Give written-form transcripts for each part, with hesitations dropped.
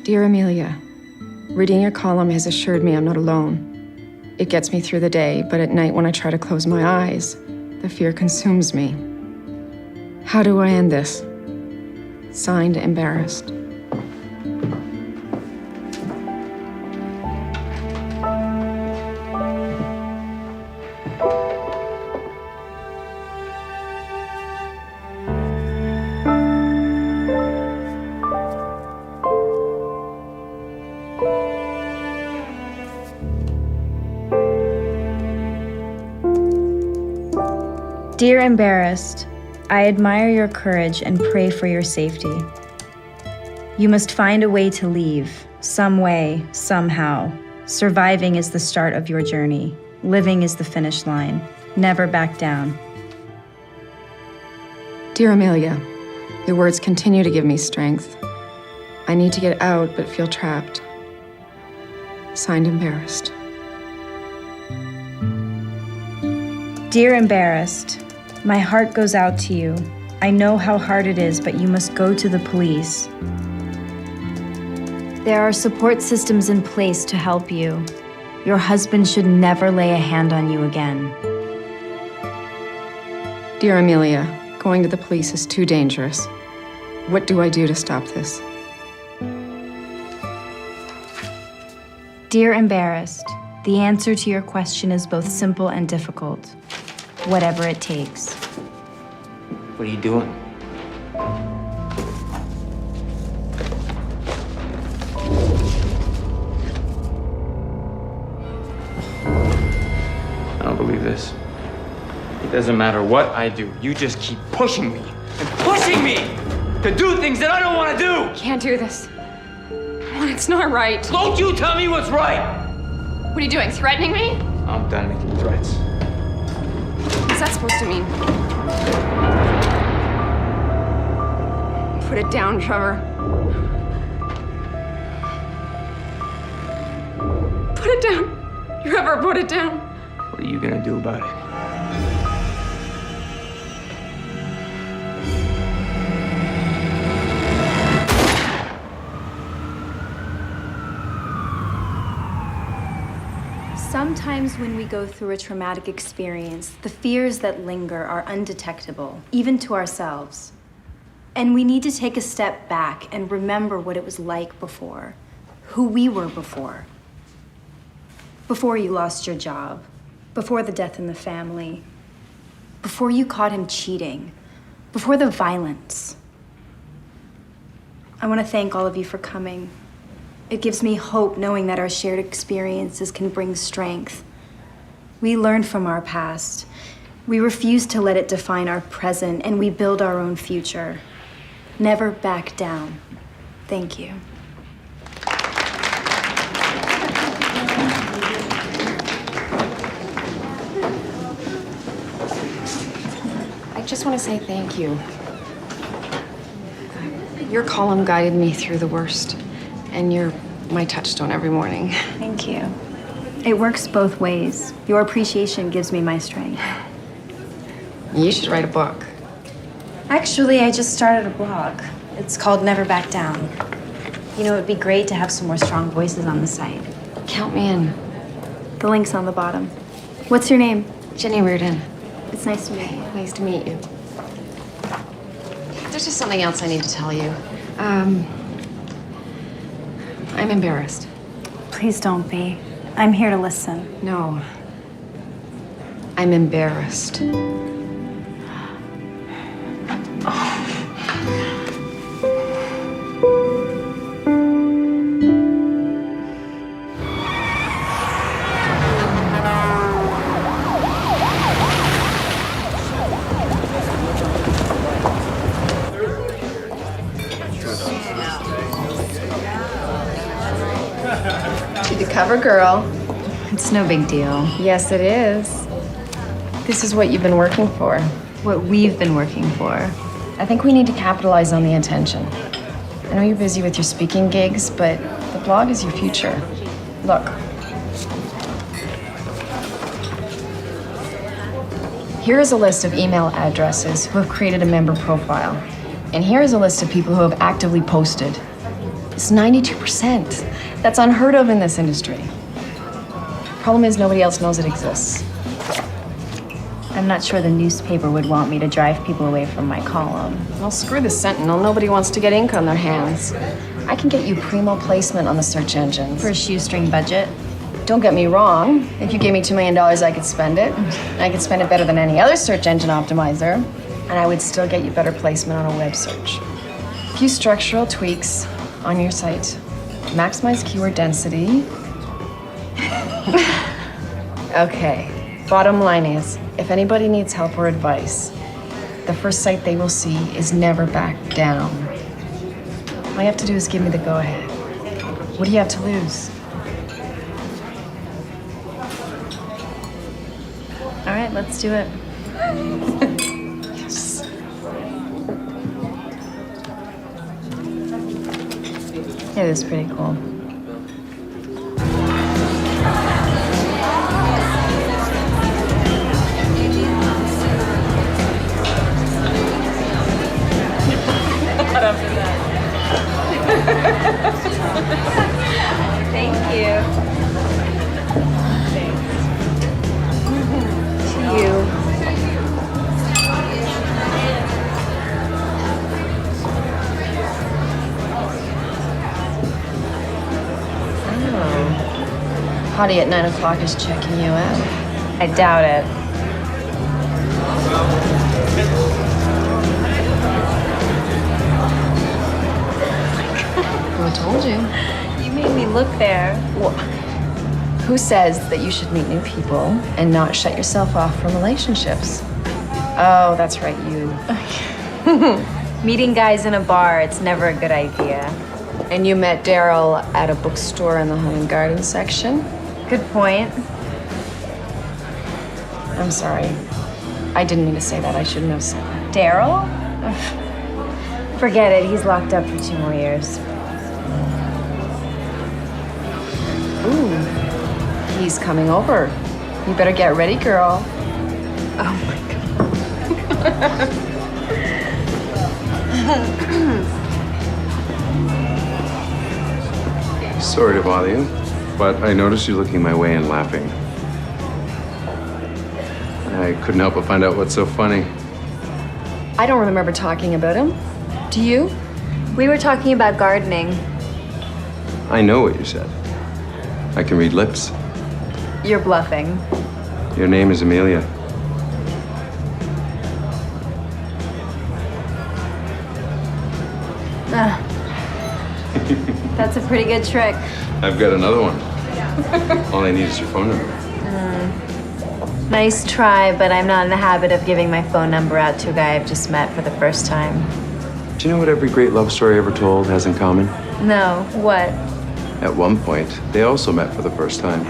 Dear Amelia, reading your column has assured me I'm not alone. It gets me through the day, but at night when I try to close my eyes, the fear consumes me. How do I end this? Signed, Embarrassed. Dear Embarrassed, I admire your courage and pray for your safety. You must find a way to leave, some way, somehow. Surviving is the start of your journey. Living is the finish line. Never back down. Dear Amelia, your words continue to give me strength. I need to get out, but feel trapped. Signed, Embarrassed. Dear Embarrassed, my heart goes out to you. I know how hard it is, but you must go to the police. There are support systems in place to help you. Your husband should never lay a hand on you again. Dear Amelia, going to the police is too dangerous. What do I do to stop this? Dear Embarrassed, the answer to your question is both simple and difficult. Whatever it takes. What are you doing? I don't believe this. It doesn't matter what I do. You just keep pushing me and pushing me to do things that I don't want to do. Can't do this. It's not right. Don't you tell me what's right. What are you doing, threatening me? I'm done making threats. What's that supposed to mean? Put it down, Trevor. Put it down. Trevor, put it down. What are you gonna do about it? Sometimes when we go through a traumatic experience, the fears that linger are undetectable, even to ourselves. And we need to take a step back and remember what it was like before, who we were before. Before you lost your job, before the death in the family, before you caught him cheating, before the violence. I want to thank all of you for coming. It gives me hope knowing that our shared experiences can bring strength. We learn from our past. We refuse to let it define our present, and we build our own future. Never back down. Thank you. I just want to say thank you. Your column guided me through the worst, and you're my touchstone every morning. Thank you. It works both ways. Your appreciation gives me my strength. You should write a book. Actually, I just started a blog. It's called Never Back Down. You know, it'd be great to have some more strong voices on the site. Count me in. The link's on the bottom. What's your name? Jenny Reardon. It's nice to meet you. Nice to meet you. There's just something else I need to tell you. I'm embarrassed. Please don't be. I'm here to listen. No. I'm embarrassed. The cover girl. It's no big deal. Yes, it is. This is what you've been working for. What we've been working for. I think we need to capitalize on the attention. I know you're busy with your speaking gigs, but the blog is your future. Look. Here is a list of email addresses who have created a member profile. And here is a list of people who have actively posted. is 92%. That's unheard of in this industry. Problem is, nobody else knows it exists. I'm not sure the newspaper would want me to drive people away from my column. Well, screw the Sentinel. Nobody wants to get ink on their hands. I can get you primo placement on the search engines. For a shoestring budget? Don't get me wrong. If you gave me $2 million, I could spend it. I could spend it better than any other search engine optimizer. And I would still get you better placement on a web search. A few structural tweaks on your site. Maximize keyword density. Okay. Bottom line is, if anybody needs help or advice, the first site they will see is never back down. All you have to do is give me the go-ahead. What do you have to lose? All right, let's do it. Yes. It was pretty cool. Thank you. To you. Hottie at 9 o'clock is checking you out. I doubt it. Who told you? You made me look there. Well, who says that you should meet new people and not shut yourself off from relationships? Oh, that's right, you. Meeting guys in a bar, it's never a good idea. And you met Daryl at a bookstore in the home and garden section? Good point. I'm sorry. I didn't mean to say that. I shouldn't have said that. Daryl? Forget it, he's locked up for 2 more years. Ooh, he's coming over. You better get ready, girl. Oh my Sorry to bother you, but I noticed you looking my way and laughing. I couldn't help but find out what's so funny. I don't remember talking about him. Do you? We were talking about gardening. I know what you said. I can read lips. You're bluffing. Your name is Amelia. That's a pretty good trick. I've got another one. All I need is your phone number. Nice try, but I'm not in the habit of giving my phone number out to a guy I've just met for the first time. Do you know what every great love story ever told has in common? No, what? At one point, they also met for the first time.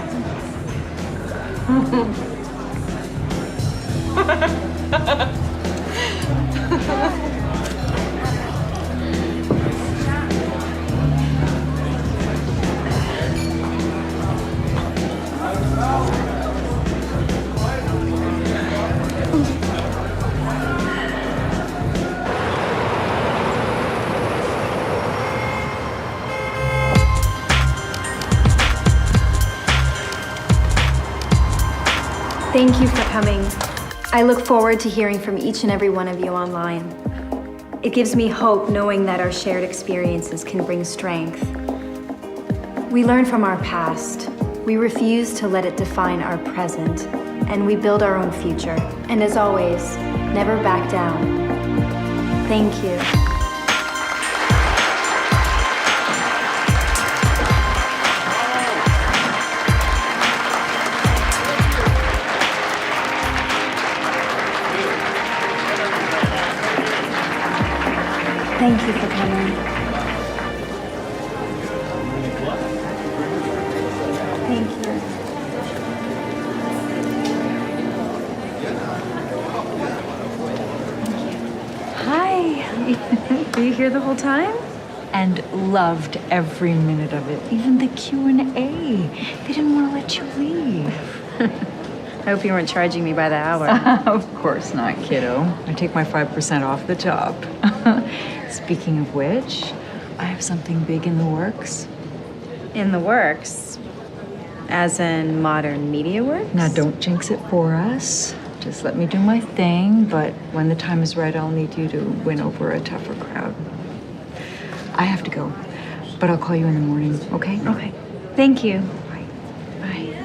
Thank you for coming. I look forward to hearing from each and every one of you online. It gives me hope knowing that our shared experiences can bring strength. We learn from our past. We refuse to let it define our present, and we build our own future. And as always, never back down. Thank you. Thank you for coming. Thank you. Hi. Were you here the whole time? And loved every minute of it, even the Q&A. They didn't want to let you leave. I hope you weren't charging me by the hour. Of course not, kiddo. I take my 5% off the top. Speaking of which, I have something big in the works. In the works? As in modern media works? Now, don't jinx it for us. Just let me do my thing, but when the time is right, I'll need you to win over a tougher crowd. I have to go, but I'll call you in the morning, okay? Okay. Thank you. Bye. Bye.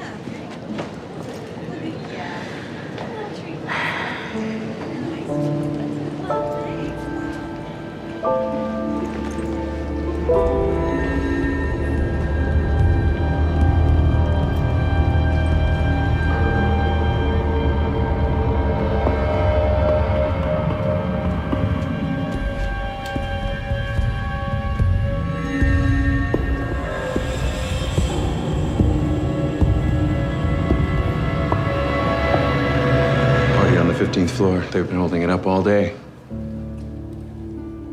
Party on the 15th floor. They've been holding it up all day.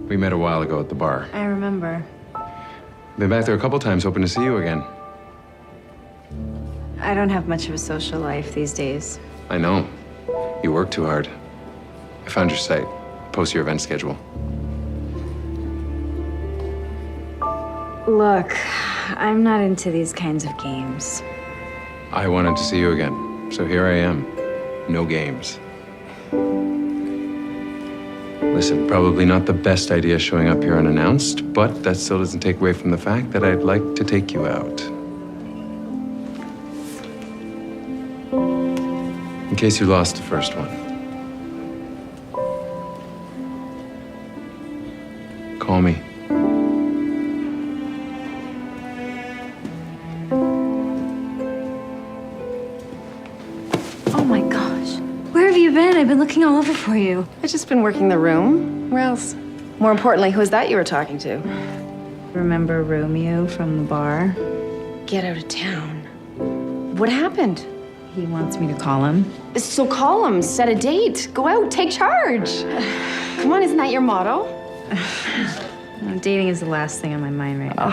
We met a while ago at the bar. I remember. Been back there a couple times, hoping to see you again. I don't have much of a social life these days. I know. You work too hard. I found your site. Post your event schedule. Look, I'm not into these kinds of games. I wanted to see you again, so here I am. No games. Listen, probably not the best idea showing up here unannounced, but that still doesn't take away from the fact that I'd like to take you out. In case you lost the first one. Call me. Oh my gosh. Where have you been? I've been looking all over for you. I've just been working the room. Where else? More importantly, who was that you were talking to? Remember Romeo from the bar? Get out of town. What happened? He wants me to call him. So call him, set a date, go out, take charge. Come on, isn't that your motto? Dating is the last thing on my mind right now.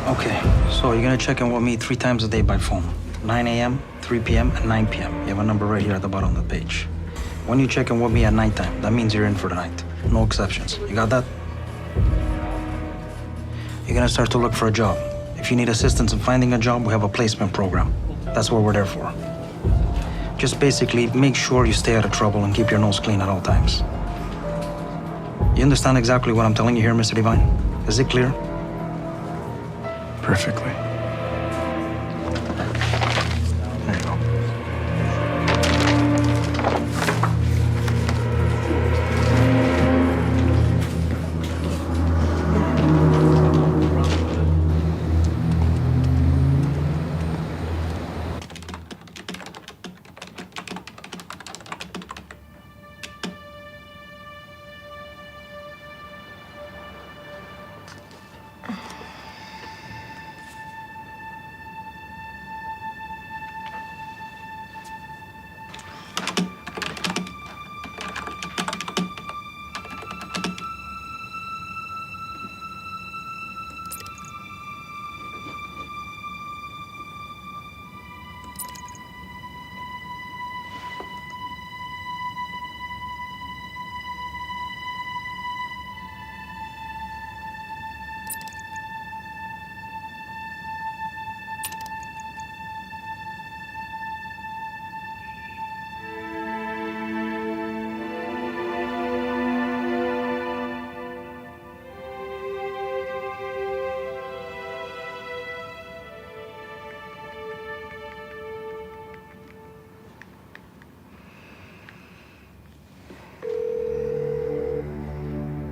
Okay, so you're gonna check in with me 3 times a day by phone. 9 a.m., 3 p.m., and 9 p.m. You have a number right here at the bottom of the page. When you check in with me at nighttime, that means you're in for the night. No exceptions. You got that? You're gonna start to look for a job. If you need assistance in finding a job, we have a placement program. That's what we're there for. Just basically make sure you stay out of trouble and keep your nose clean at all times. You understand exactly what I'm telling you here, Mr. Devine? Is it clear? Perfectly. There you go.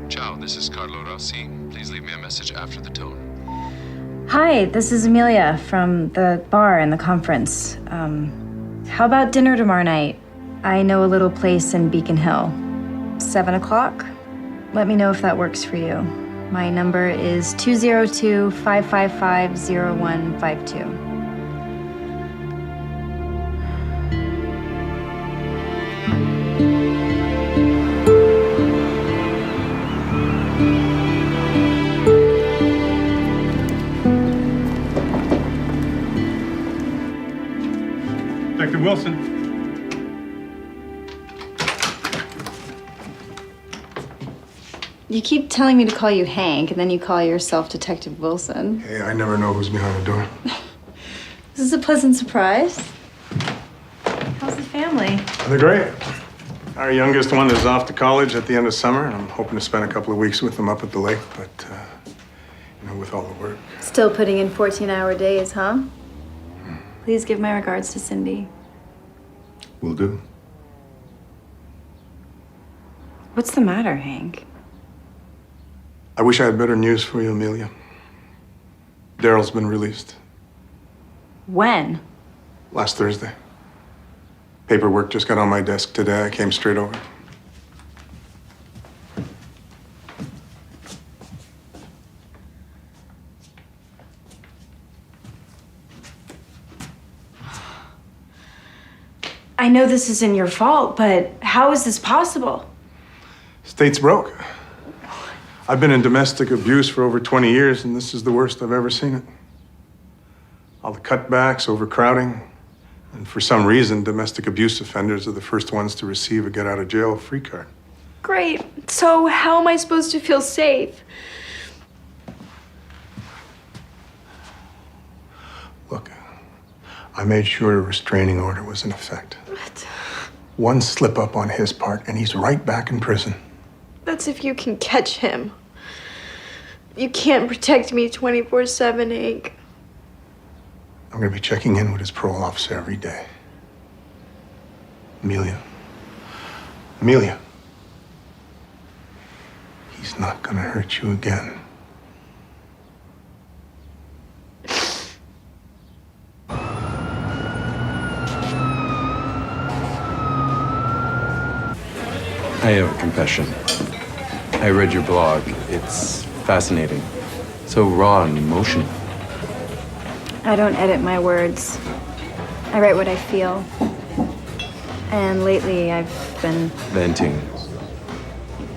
Ciao, this is Carlo Rossi. Please leave me a message after the tone. Hi, this is Amelia from the bar and the conference. How about dinner tomorrow night? I know a little place in Beacon Hill. 7 o'clock? Let me know if that works for you. My number is 202-555-0152. Detective Wilson. You keep telling me to call you Hank, and then you call yourself Detective Wilson. Hey, I never know who's behind the door. This is a pleasant surprise. How's the family? They're great. Our youngest one is off to college at the end of summer, and I'm hoping to spend a couple of weeks with them up at the lake, but, with all the work. Still putting in 14-hour days, huh? Please give my regards to Cindy. Will do. What's the matter, Hank? I wish I had better news for you, Amelia. Daryl's been released. When? Last Thursday. Paperwork just got on my desk today. I came straight over. I know this isn't your fault, but how is this possible? State's broke. I've been in domestic abuse for over 20 years, and this is the worst I've ever seen it. All the cutbacks, overcrowding, and for some reason, domestic abuse offenders are the first ones to receive a get-out-of-jail-free card. Great. So how am I supposed to feel safe? Look, I made sure a restraining order was in effect. What? One slip-up on his part, and he's right back in prison. That's if you can catch him. You can't protect me 24/7, Hank. I'm gonna be checking in with his parole officer every day. Amelia. Amelia. He's not gonna hurt you again. I have a confession. I read your blog. It's fascinating. So raw and emotional. I don't edit my words. I write what I feel. And lately, I've been... Venting.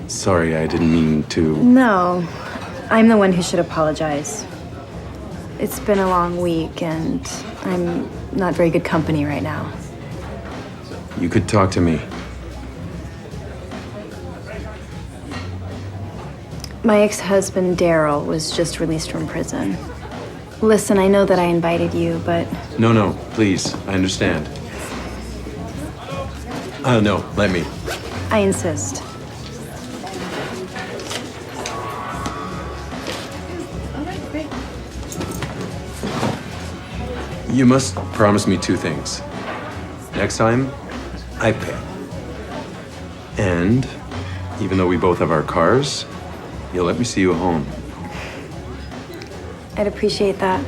Sorry, I didn't mean to... No, I'm the one who should apologize. It's been a long week, and I'm not very good company right now. You could talk to me. My ex-husband, Daryl, was just released from prison. Listen, I know that I invited you, but... No, please. I understand. No, let me. I insist. You must promise me two things. Next time, I pay. And even though we both have our cars, you'll let me see you home. I'd appreciate that.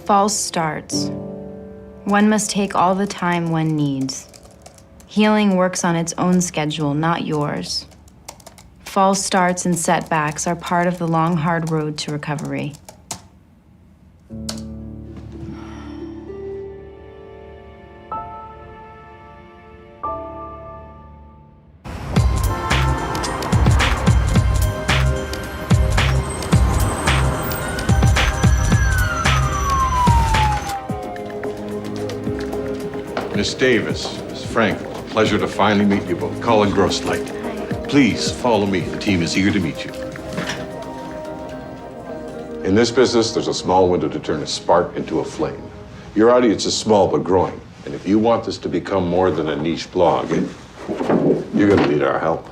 False starts. One must take all the time one needs. Healing works on its own schedule, not yours. False starts and setbacks are part of the long, hard road to recovery. Miss Davis, Miss Frank, pleasure to finally meet you both. Colin Grosslight. Please follow me. The team is eager to meet you. In this business, there's a small window to turn a spark into a flame. Your audience is small but growing. And if you want this to become more than a niche blog, you're going to need our help.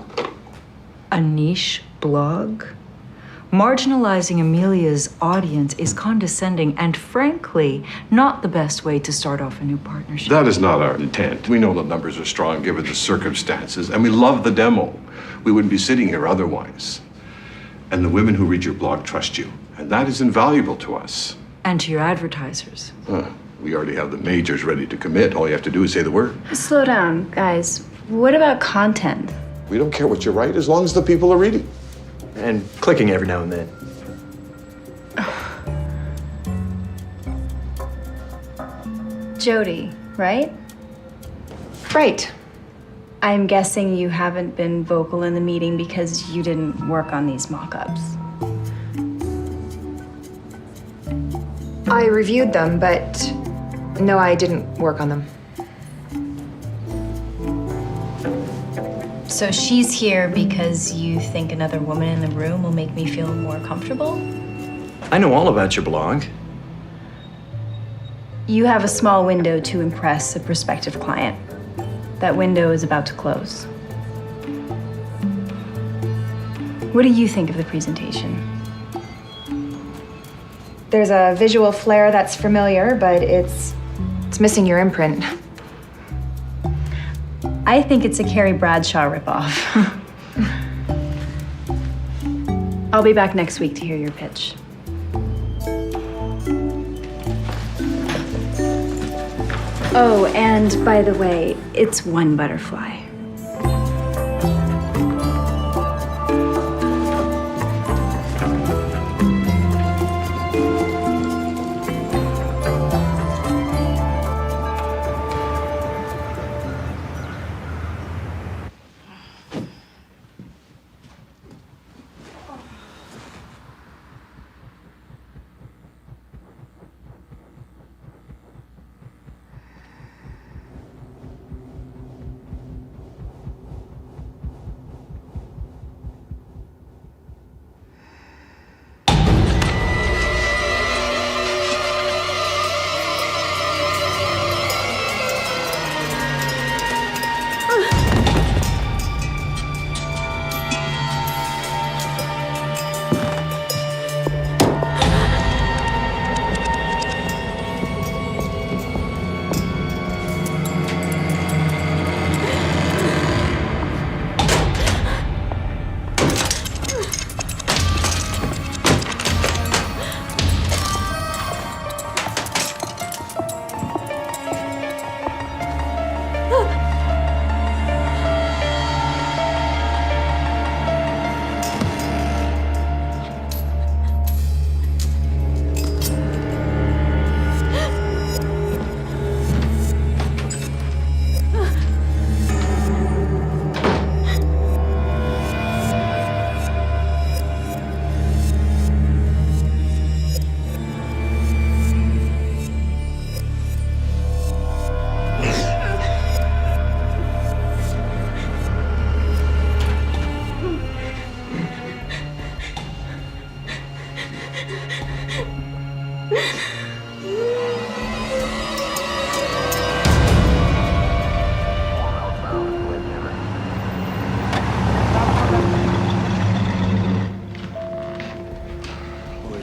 A niche blog? Marginalizing Amelia's audience is condescending and, frankly, not the best way to start off a new partnership. That is not our intent. We know the numbers are strong given the circumstances, and we love the demo. We wouldn't be sitting here otherwise. And the women who read your blog trust you, and that is invaluable to us. And to your advertisers. We already have the majors ready to commit. All you have to do is say the word. Slow down, guys. What about content? We don't care what you write as long as the people are reading. And clicking every now and then. Jody, right? Right. I'm guessing you haven't been vocal in the meeting because you didn't work on these mock-ups. I reviewed them, but no, I didn't work on them. So she's here because you think another woman in the room will make me feel more comfortable? I know all about your blog. You have a small window to impress a prospective client. That window is about to close. What do you think of the presentation? There's a visual flair that's familiar, but it's missing your imprint. I think it's a Carrie Bradshaw ripoff. I'll be back next week to hear your pitch. Oh, and by the way, it's one butterfly.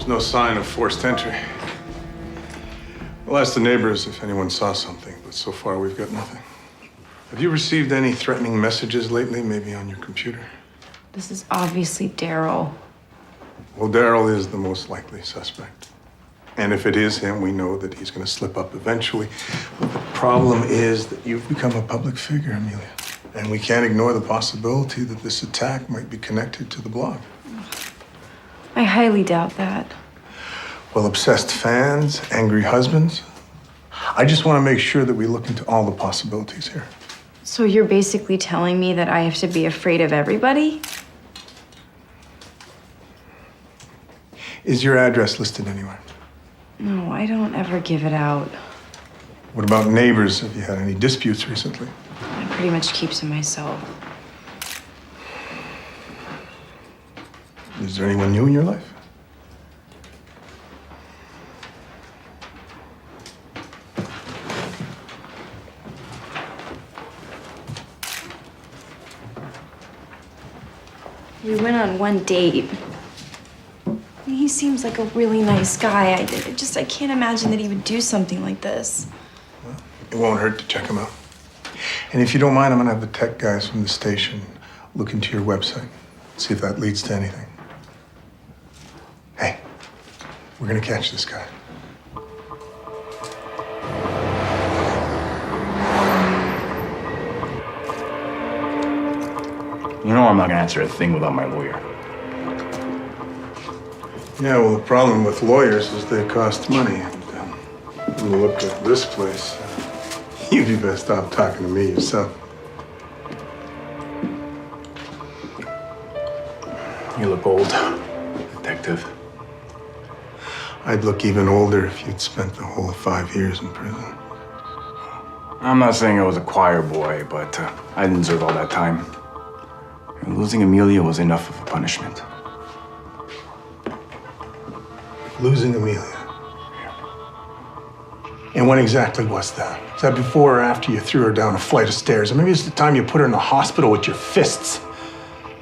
no sign of forced entry. We'll ask the neighbors if anyone saw something, but so far we've got nothing. Have you received any threatening messages lately, maybe on your computer? This is obviously Daryl. Well, Daryl is the most likely suspect. And if it is him, we know that he's going to slip up eventually. But the problem is that you've become a public figure, Amelia. And we can't ignore the possibility that this attack might be connected to the blog. I highly doubt that. Well, obsessed fans, angry husbands. I just want to make sure that we look into all the possibilities here. So you're basically telling me that I have to be afraid of everybody? Is your address listed anywhere? No, I don't ever give it out. What about neighbors? Have you had any disputes recently? I pretty much keep to myself. Is there anyone new in your life? We went on one date. He seems like a really nice guy. I can't imagine that he would do something like this. Well, it won't hurt to check him out. And if you don't mind, I'm gonna have the tech guys from the station look into your website, see if that leads to anything. Hey, we're gonna catch this guy. You know I'm not gonna answer a thing without my lawyer. Yeah, well, the problem with lawyers is they cost money. And when you look at this place, you'd be best off talking to me yourself. You look old, detective. I'd look even older if you'd spent the whole of 5 years in prison. I'm not saying I was a choir boy, but I didn't deserve all that time. Losing Amelia was enough of a punishment. Losing Amelia. And when exactly was that? Was that before or after you threw her down a flight of stairs? Or maybe it's the time you put her in the hospital with your fists.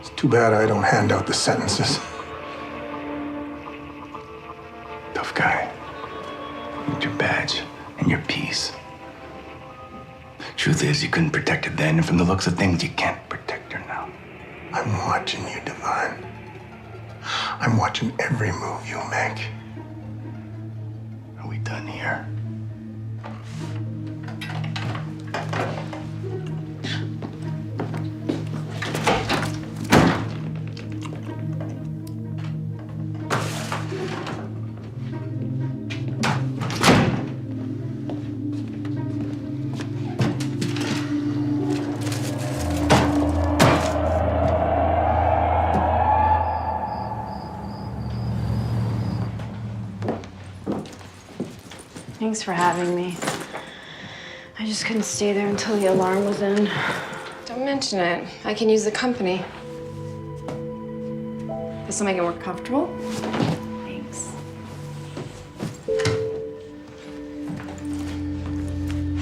It's too bad I don't hand out the sentences. Tough guy. With your badge and your peace. Truth is, you couldn't protect her then, and from the looks of things, you can't protect her now. I'm watching you, Divine. I'm watching every move you make. Are we done here? Thanks for having me. I just couldn't stay there until the alarm was in. Don't mention it. I can use the company. This will make it more comfortable. Thanks.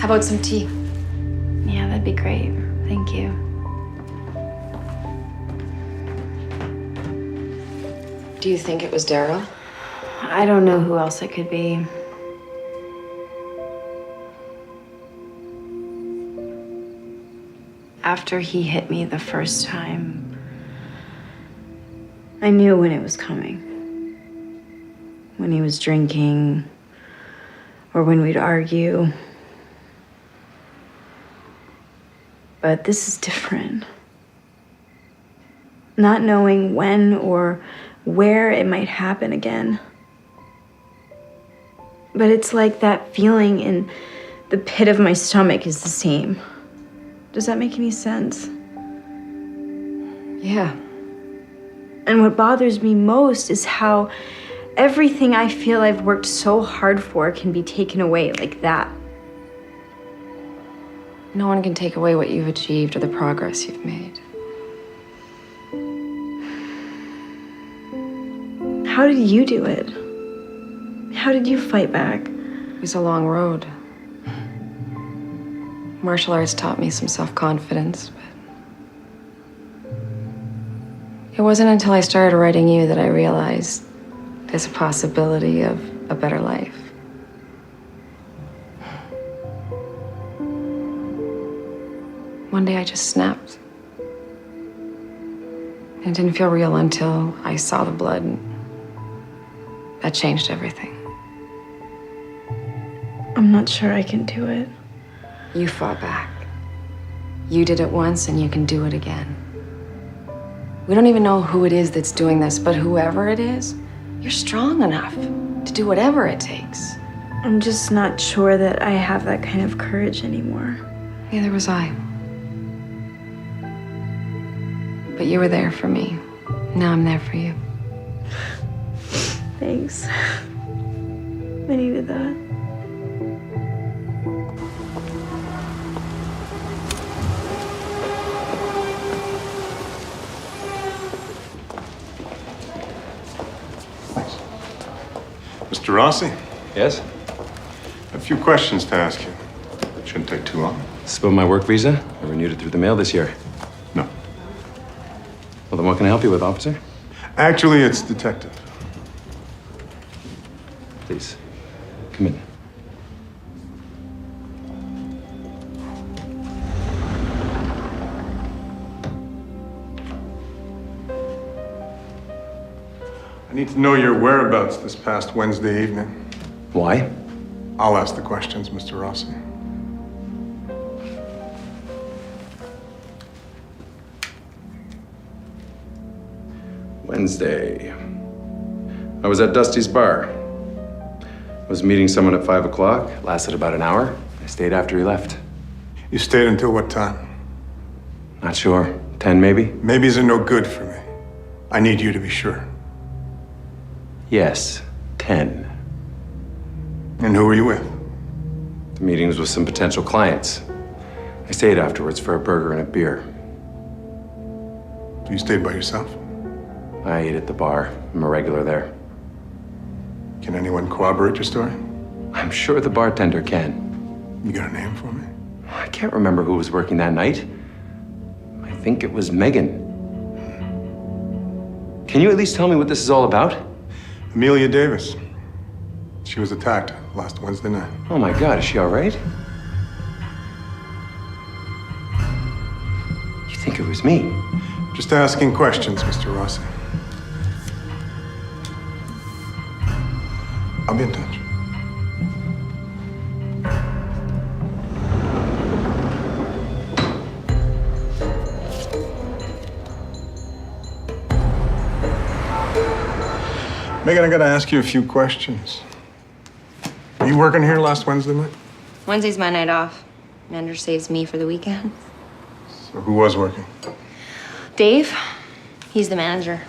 How about some tea? Yeah, that'd be great. Thank you. Do you think it was Daryl? I don't know who else it could be. After he hit me the first time, I knew when it was coming. When he was drinking, or when we'd argue. But this is different. Not knowing when or where it might happen again. But it's like that feeling in the pit of my stomach is the same. Does that make any sense? Yeah. And what bothers me most is how everything I feel I've worked so hard for can be taken away like that. No one can take away what you've achieved or the progress you've made. How did you do it? How did you fight back? It was a long road. Martial arts taught me some self-confidence, but it wasn't until I started writing you that I realized There's a possibility of a better life. One day I just snapped. It didn't feel real until I saw the blood. That changed everything. I'm not sure I can do it. You fought back. You did it once and you can do it again. We don't even know who it is that's doing this, but whoever it is, you're strong enough to do whatever it takes. I'm just not sure that I have that kind of courage anymore. Neither was I. But you were there for me. Now I'm there for you. Thanks. I needed that. Mr. Rossi, Yes? a few questions to ask you. Shouldn't take too long. This is about my work visa. I renewed it through the mail this year. No. Well, then what can I help you with, officer? Actually, it's detective. Please, come in. I need to know your whereabouts this past Wednesday evening. Why? I'll ask the questions, Mr. Rossi. Wednesday. I was at Dusty's bar. I was meeting someone at 5 o'clock. Lasted about an hour. I stayed after he left. You stayed until what time? Not sure. 10 maybe? Maybes are no good for me. I need you to be sure. Yes, 10. And who were you with? The meeting was with some potential clients. I stayed afterwards for a burger and a beer. You stayed by yourself? I ate at the bar. I'm a regular there. Can anyone corroborate your story? I'm sure the bartender can. You got a name for me? I can't remember who was working that night. I think it was Megan. Can you at least tell me what this is all about? Amelia Davis. She was attacked last Wednesday night. Oh my God, is she all right? You think it was me? Just asking questions, Mr. Rossi. I'll be in touch. Megan, I gotta ask you a few questions. Were you working here last Wednesday night? Wednesday's my night off. Manager saves me for the weekend. So who was working? Dave, he's the manager.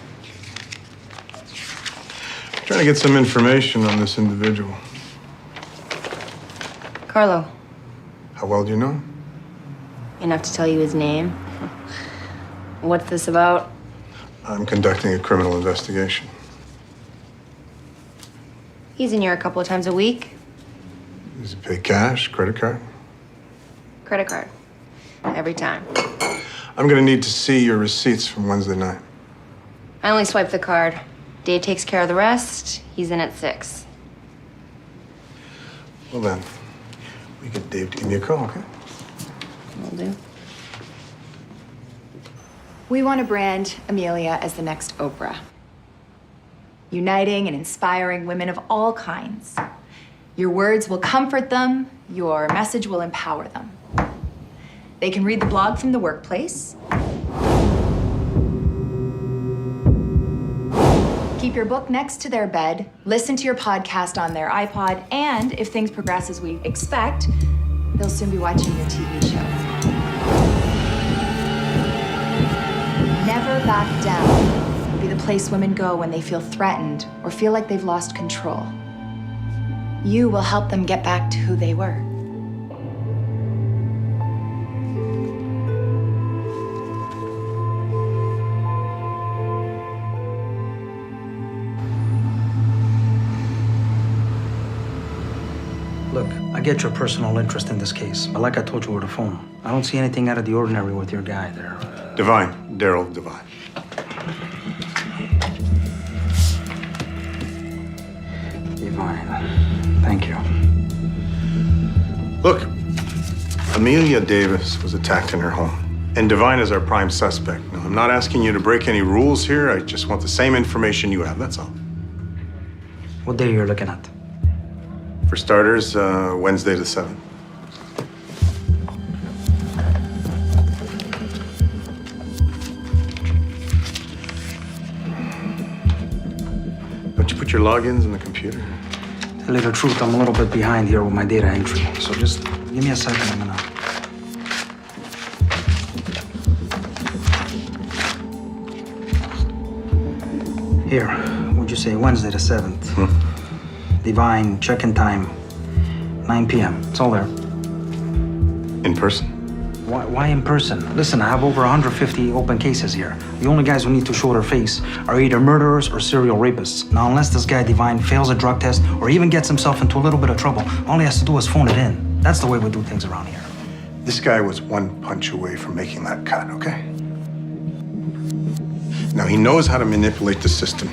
Trying to get some information on this individual. Carlo, How well do you know him? enough to tell you his name. What's this about? I'm conducting a criminal investigation. He's in here a couple of times a week. Does he pay cash, credit card? Credit card. Every time. I'm gonna need to see your receipts from Wednesday night. I only swipe the card. Dave takes care of the rest. He's in at 6. Well then, we get Dave to give me a call, okay? Will do. We want to brand Amelia as the next Oprah. Uniting and inspiring women of all kinds. Your words will comfort them, your message will empower them. They can read the blog from the workplace. Keep your book next to their bed, listen to your podcast on their iPod, and if things progress as we expect, they'll soon be watching your TV show. Never Back Down will be the place women go when they feel threatened or feel like they've lost control. You will help them get back to who they were. Look, I get your personal interest in this case, but like I told you over the phone, I don't see anything out of the ordinary with your guy there. Devine, Daryl Devine. Divine. Thank you. Look, Amelia Davis was attacked in her home. And Divine is our prime suspect. Now, I'm not asking you to break any rules here. I just want the same information you have, that's all. What day are you looking at? For starters, Wednesday the 7th. Don't you put your logins in the computer? Tell you the truth, I'm a little bit behind here with my data entry. So just give me a second, I'm gonna... Here, would you say Wednesday the 7th? Divine, check-in time, 9 p.m. It's all there. In person? Why in person? Listen, I have over 150 open cases here. The only guys who need to show their face are either murderers or serial rapists. Now, unless this guy Divine fails a drug test or even gets himself into a little bit of trouble, all he has to do is phone it in. That's the way we do things around here. This guy was one punch away from making that cut, okay? Now, he knows how to manipulate the system.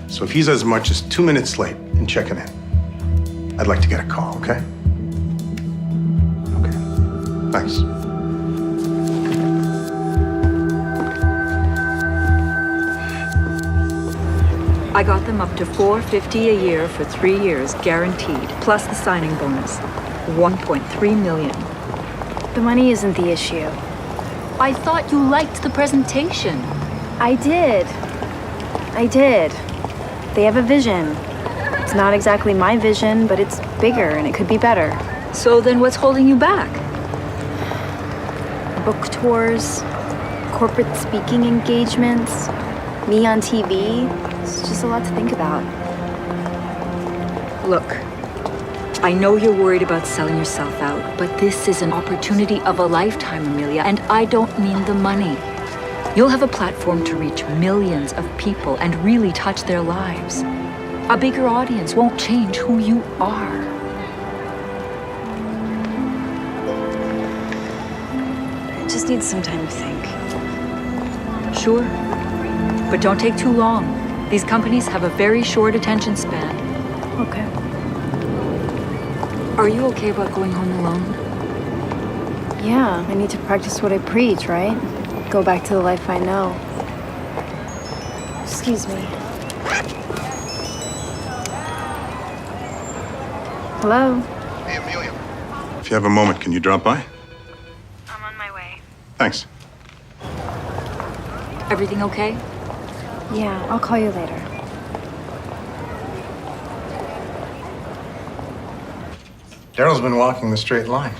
So if he's as much as 2 minutes late in checking in, I'd like to get a call, okay? Okay. Thanks. I got them up to $450 a year for 3 years, guaranteed, plus the signing bonus. $1.3 million. The money isn't the issue. I thought you liked the presentation. I did. They have a vision. It's not exactly my vision, but it's bigger and it could be better. So then what's holding you back? Book tours, corporate speaking engagements, me on TV. It's just a lot to think about. Look, I know you're worried about selling yourself out, but this is an opportunity of a lifetime, Amelia, and I don't mean the money. You'll have a platform to reach millions of people and really touch their lives. A bigger audience won't change who you are. I just need some time to think. Sure, but don't take too long. These companies have a very short attention span. Okay. Are you okay about going home alone? Yeah, I need to practice what I preach, right? Go back to the life I know. Excuse me. Hello? Hey, Amelia. If you have a moment, can you drop by? I'm on my way. Thanks. Everything okay? Yeah, I'll call you later. Daryl's been walking the straight line.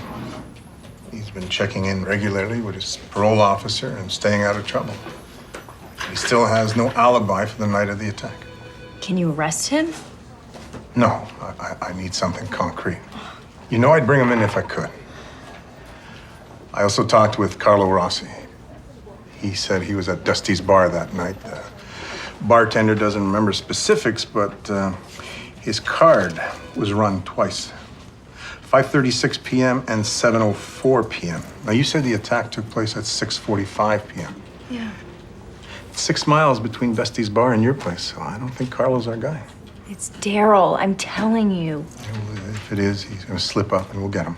He's been checking in regularly with his parole officer and staying out of trouble. He still has no alibi for the night of the attack. Can you arrest him? No, I need something concrete. You know I'd bring him in if I could. I also talked with Carlo Rossi. He said he was at Dusty's bar that night. The bartender doesn't remember specifics, but his card was run twice. 5:36 p.m. and 7:04 p.m. Now, you said the attack took place at 6:45 p.m. Yeah. It's 6 miles between Dusty's bar and your place, so I don't think Carlo's our guy. It's Daryl, I'm telling you. If it is, he's gonna slip up and we'll get him.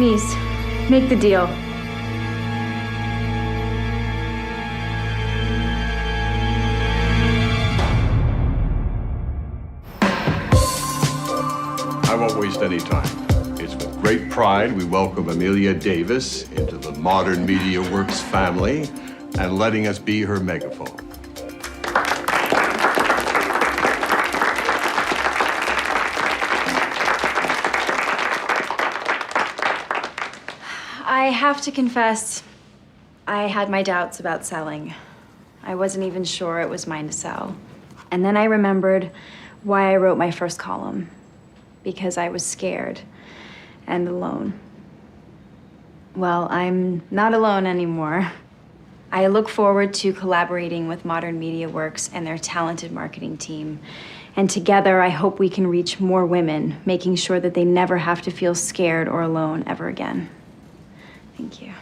knees. Make the deal. I won't waste any time. It's with great pride we welcome Amelia Davis into the Modern Media Works family and letting us be her megaphone. I have to confess, I had my doubts about selling. I wasn't even sure it was mine to sell. And then I remembered why I wrote my first column. Because I was scared and alone. Well, I'm not alone anymore. I look forward to collaborating with Modern Media Works and their talented marketing team. And together, I hope we can reach more women, making sure that they never have to feel scared or alone ever again. Thank you.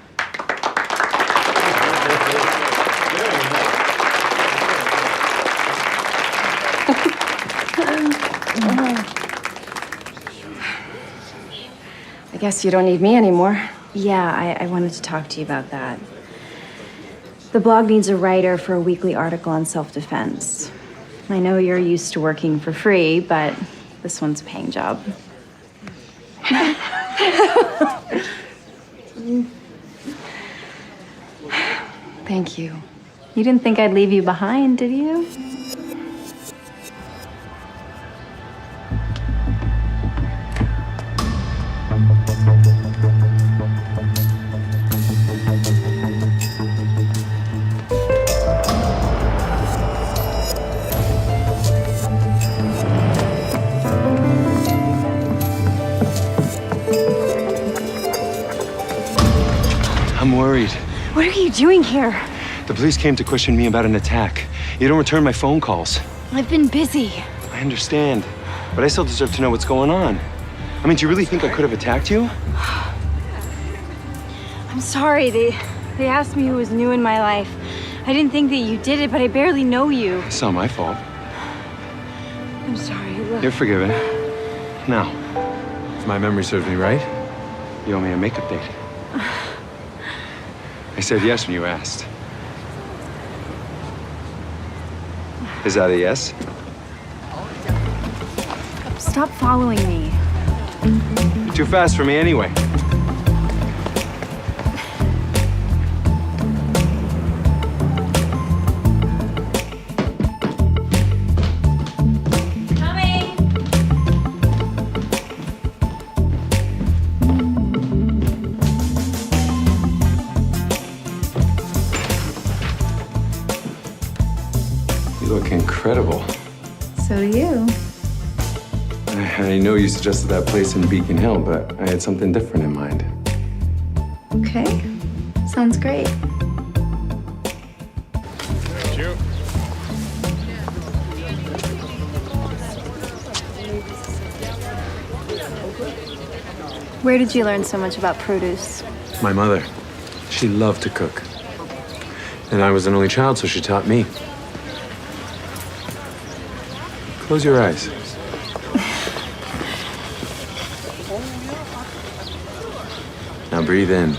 I guess you don't need me anymore. Yeah, I wanted to talk to you about that. The blog needs a writer for a weekly article on self-defense. I know you're used to working for free, but this one's a paying job. Thank you. You didn't think I'd leave you behind, did you? I'm worried. What are you doing here? The police came to question me about an attack. You don't return my phone calls. I've been busy. I understand, but I still deserve to know what's going on. I mean, do you really think I could have attacked you? I'm sorry. They asked me who was new in my life. I didn't think that you did it, but I barely know you. It's not my fault. I'm sorry. Look. You're forgiven. Now, if my memory serves me right, you owe me a makeup date. I said yes when you asked. Is that a yes? Stop following me. You're too fast for me anyway. You look incredible. So do you. I know you suggested that place in Beacon Hill, but I had something different in mind. Okay. Sounds great. Where did you learn so much about produce? My mother, she loved to cook. And I was an only child, so she taught me. Close your eyes. Now breathe in.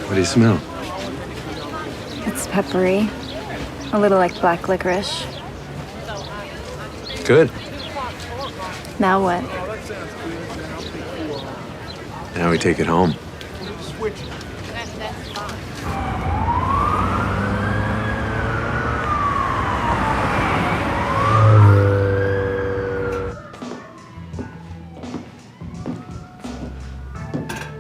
What do you smell? It's peppery. A little like black licorice. Good. Now what? Now we take it home.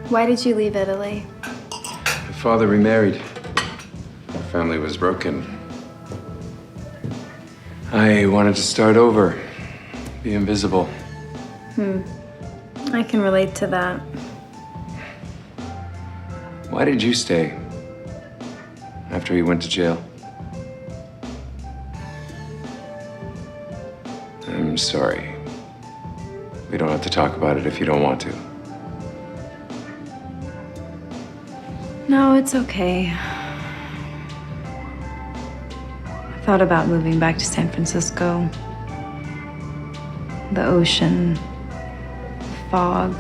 Why did you leave Italy? My father remarried. Our family was broken. I wanted to start over, be invisible. I can relate to that. Why did you stay after he went to jail? I'm sorry. We don't have to talk about it if you don't want to. No, it's okay. I thought about moving back to San Francisco. the ocean, fog.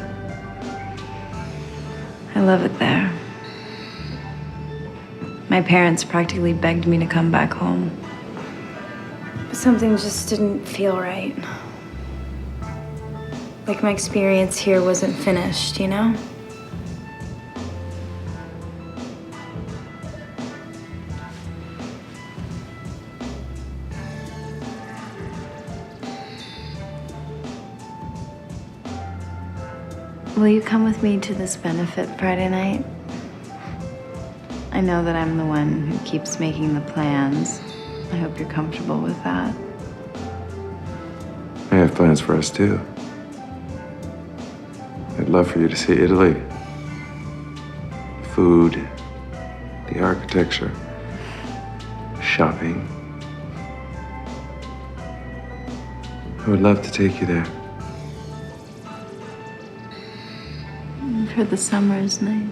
I love it there. My parents practically begged me to come back home. But something just didn't feel right. Like my experience here wasn't finished, you know? Will you come with me to this benefit Friday night? I know that I'm the one who keeps making the plans. I hope you're comfortable with that. I have plans for us too. I'd love for you to see Italy. The food, the architecture, shopping. I would love to take you there. For the summer's night.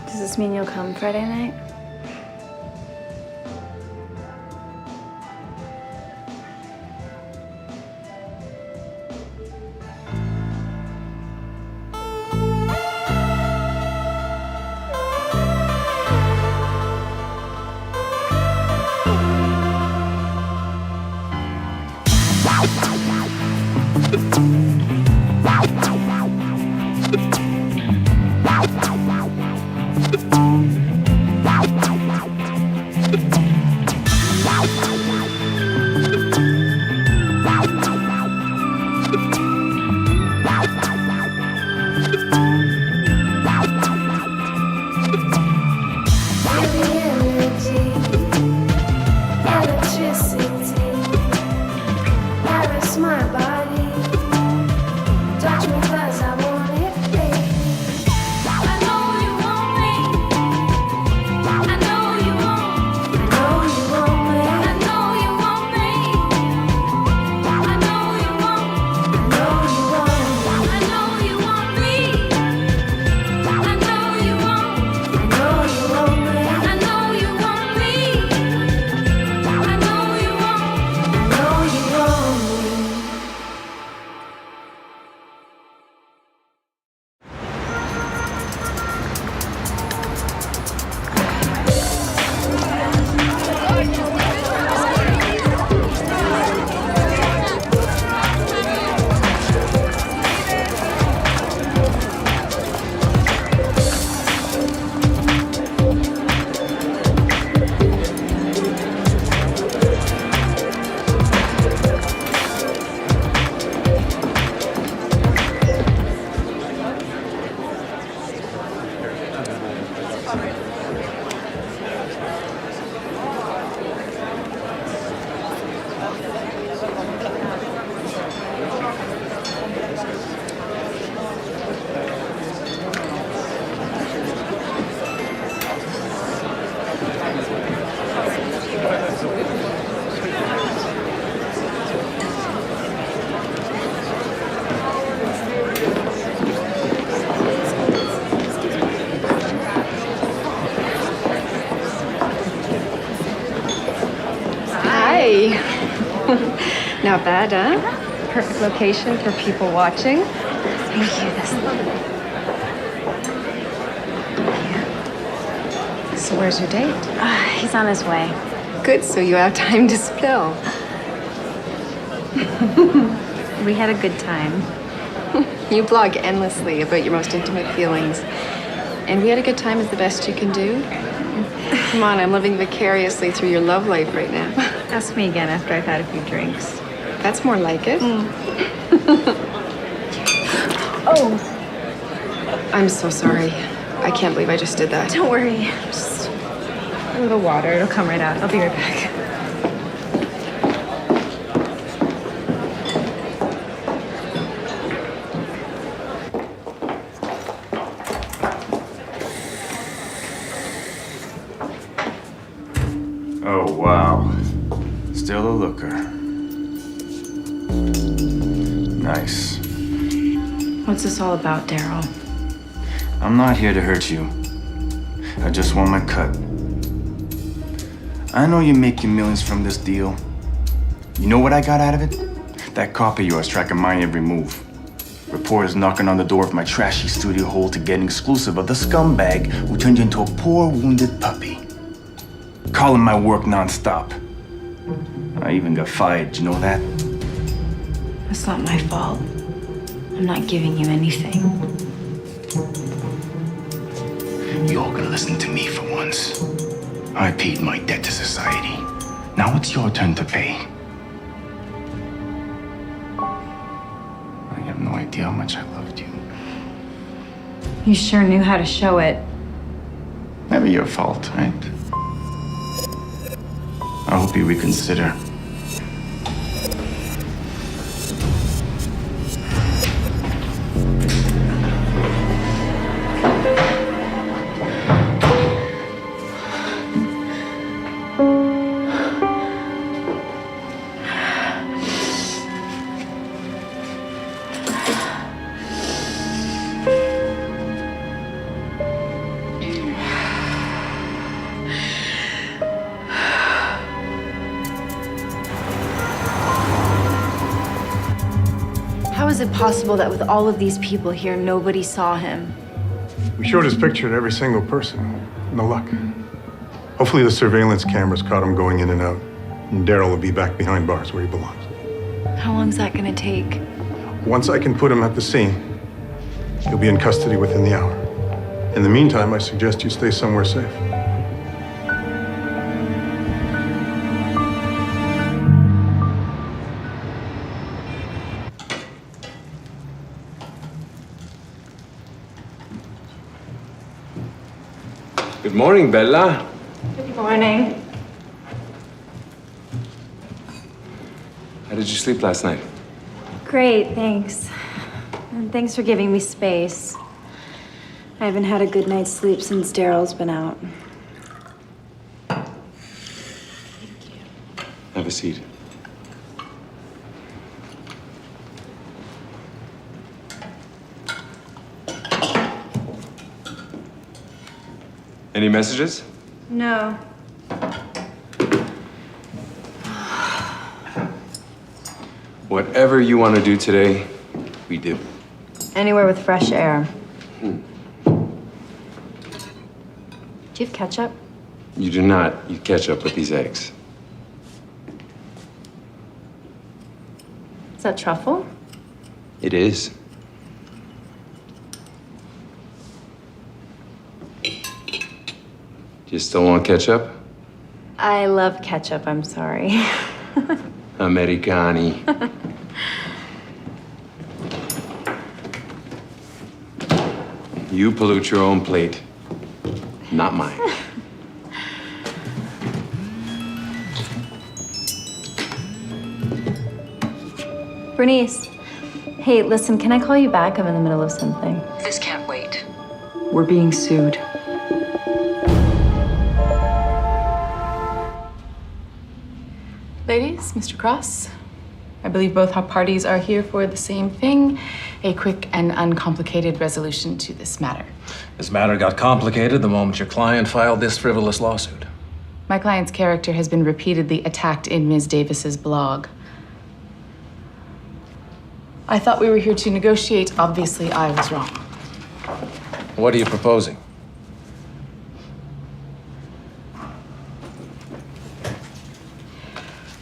Does this mean you'll come Friday night? Not bad, huh? Perfect location for people watching. Thank you. That's lovely. So where's your date? He's on his way. Good, so you have time to spill. We had a good time. You blog endlessly about your most intimate feelings. And we had a good time is the best you can do? Come on, I'm living vicariously through your love life right now. Ask me again after I've had a few drinks. That's more like it. Oh. I'm so sorry. I can't believe I just did that. Don't worry. Just a little water. It'll come right out. I'll be right back. Oh, wow. Still Nice. What's this all about, Daryl? I'm not here to hurt you. I just want my cut. I know you're making millions from this deal. You know what I got out of it? That cop of yours tracking my every move. Reporters knocking on the door of my trashy studio hole to get an exclusive of the scumbag who turned you into a poor, wounded puppy. Calling my work nonstop. I even got fired, you know that? That's not my fault. I'm not giving you anything. You're gonna listen to me for once. I paid my debt to society. Now it's your turn to pay. I have no idea how much I loved you. You sure knew how to show it. Never your fault, right? I hope you reconsider. How is it possible that with all of these people here, nobody saw him? We showed his picture to every single person. No luck. Hopefully the surveillance cameras caught him going in and out. And Daryl will be back behind bars where he belongs. How long is that gonna take? Once I can put him at the scene, he'll be in custody within the hour. In the meantime, I suggest you stay somewhere safe. Good morning, Bella. Good morning. How did you sleep last night? Great, thanks. And thanks for giving me space. I haven't had a good night's sleep since Daryl's been out. Have a seat. Any messages? No. Whatever you want to do today, we do. Anywhere with fresh air. Do you have ketchup? You do not eat ketchup with these eggs. Is that truffle? It is. Do you still want ketchup? I love ketchup, I'm sorry. Americani. You pollute your own plate, not mine. Bernice. Hey, listen, can I call you back? I'm in the middle of something. This can't wait. We're being sued. Ladies, Mr. Cross, I believe both our parties are here for the same thing, a quick and uncomplicated resolution to this matter. This matter got complicated the moment your client filed this frivolous lawsuit. My client's character has been repeatedly attacked in Ms. Davis's blog. I thought we were here to negotiate. Obviously, I was wrong. What are you proposing?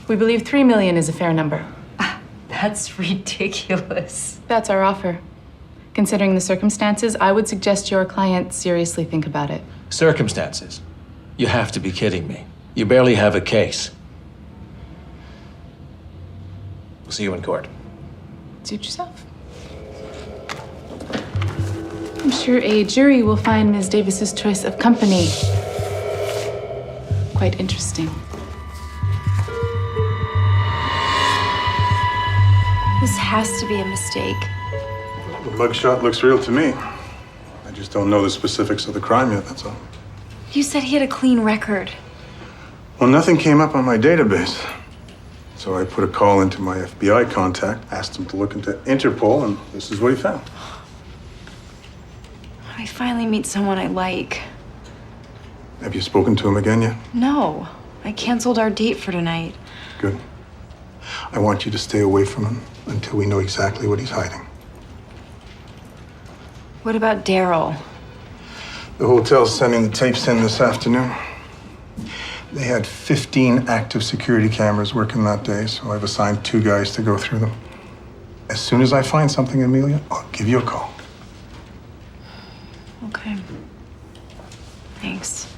We believe $3 million is a fair number. That's ridiculous. That's our offer. Considering the circumstances, I would suggest your client seriously think about it. Circumstances? You have to be kidding me. You barely have a case. We'll see you in court. Suit yourself. I'm sure a jury will find Ms. Davis's choice of company quite interesting. This has to be a mistake. The mugshot looks real to me. I just don't know the specifics of the crime yet, that's all. You said he had a clean record. Well, nothing came up on my database. So I put a call into my FBI contact, asked him to look into Interpol, and this is what he found. I finally meet someone I like. Have you spoken to him again yet? No, I canceled our date for tonight. Good. I want you to stay away from him until we know exactly what he's hiding. What about Daryl? The hotel's sending the tapes in this afternoon. They had 15 active security cameras working that day, so I've assigned 2 guys to go through them. As soon as I find something, Amelia, I'll give you a call. Okay. Thanks.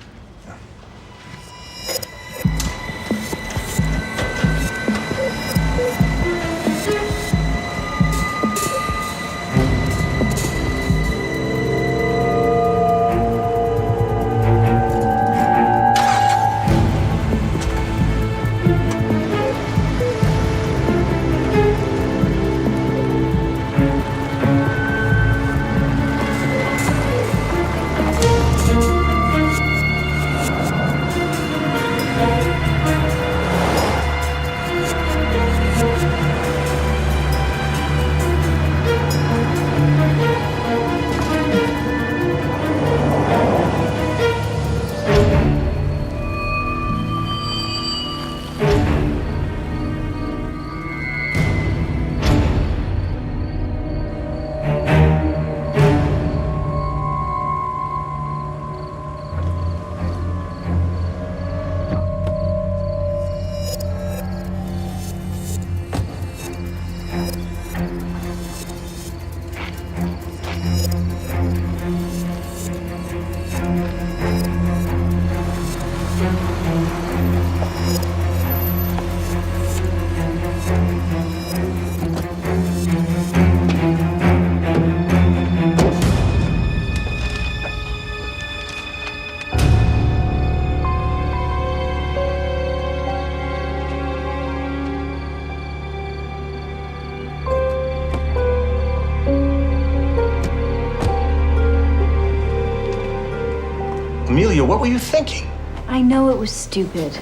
Amelia, what were you thinking? I know it was stupid.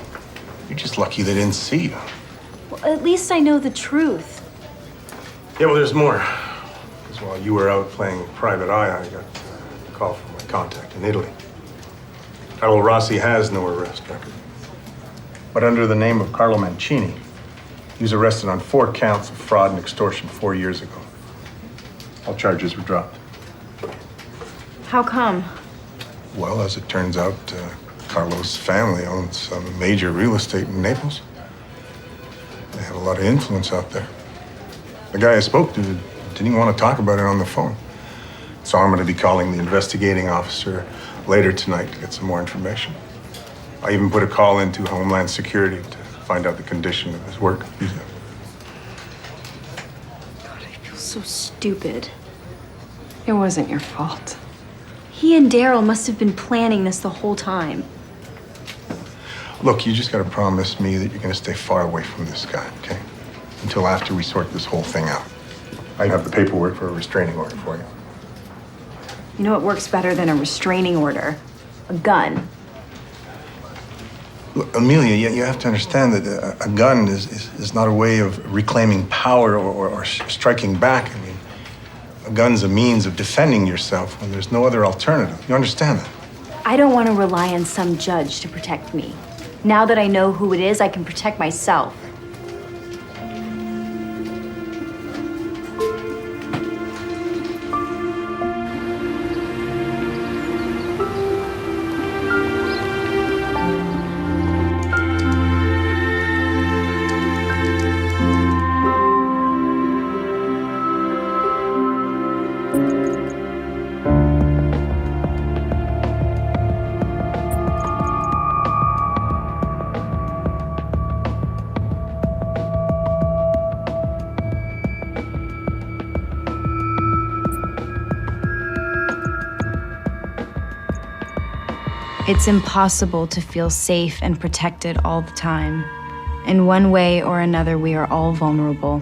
You're just lucky they didn't see you. Well, at least I know the truth. Yeah, well, there's more. Because while you were out playing private eye, I got a call from my contact in Italy. Carlo Rossi has no arrest record. But under the name of Carlo Mancini, he was arrested on 4 counts of fraud and extortion 4 years ago. All charges were dropped. How come? Well, as it turns out, Carlo's family owns some major real estate in Naples. They have a lot of influence out there. The guy I spoke to didn't even want to talk about it on the phone. So I'm going to be calling the investigating officer later tonight to get some more information. I even put a call into Homeland Security to find out the condition of his work visa. God, I feel so stupid. It wasn't your fault. He and Daryl must have been planning this the whole time. Look, you just got to promise me that you're going to stay far away from this guy, okay? Until after we sort this whole thing out. I have the paperwork for a restraining order for you. You know what works better than a restraining order? A gun. Look, Amelia, you have to understand that a gun is not a way of reclaiming power or striking back. I mean, a gun's a means of defending yourself when there's no other alternative. You understand that? I don't want to rely on some judge to protect me. Now that I know who it is, I can protect myself. It's impossible to feel safe and protected all the time. In one way or another, we are all vulnerable.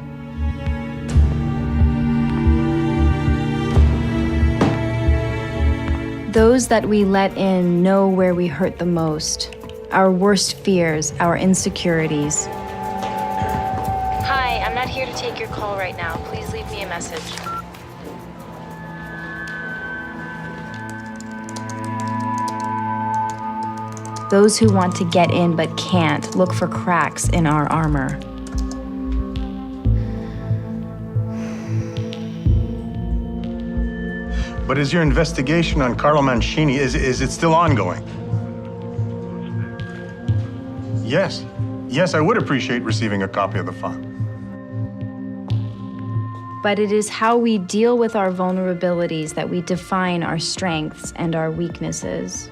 Those that we let in know where we hurt the most, our worst fears, our insecurities. here to take your call right now. Please leave me a message. Those who want to get in but can't look for cracks in our armor. But is your investigation on Carlo Mancini, is it still ongoing? Yes. Yes, I would appreciate receiving a copy of the file. But it is how we deal with our vulnerabilities that we define our strengths and our weaknesses.